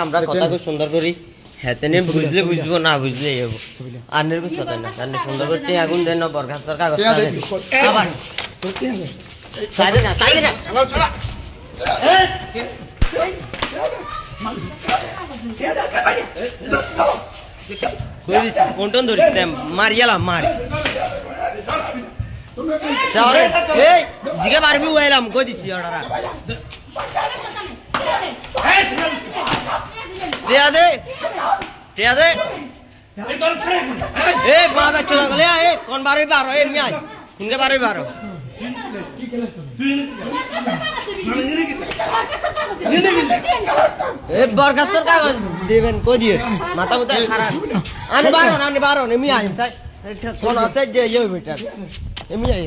আমরা কথা খুব সুন্দর করি হেতেনে বুঝলে বুঝবো না বুঝলে আনের কিছু কথা না আনে সুন্দর করতে আগুন দেন বরখাস্ত কাগজ আবার সাইডে না কোনটন ধরিস মারিয়ালাম মারি জিগে পারবি উয়াইলাম কই দিছি ওরা টিয়া দে এ বাদা চলা গলে এ কোন বারে বারো এ মিয়াই কোনকে বারে বারো এ বরখাস্তর কাগজ দিবেন কই দিয়ে মাথা মুতা খারাপ আনি বারো নে মিয়াই কোন আছে যে ইয়ে বেটা এ মিয়াই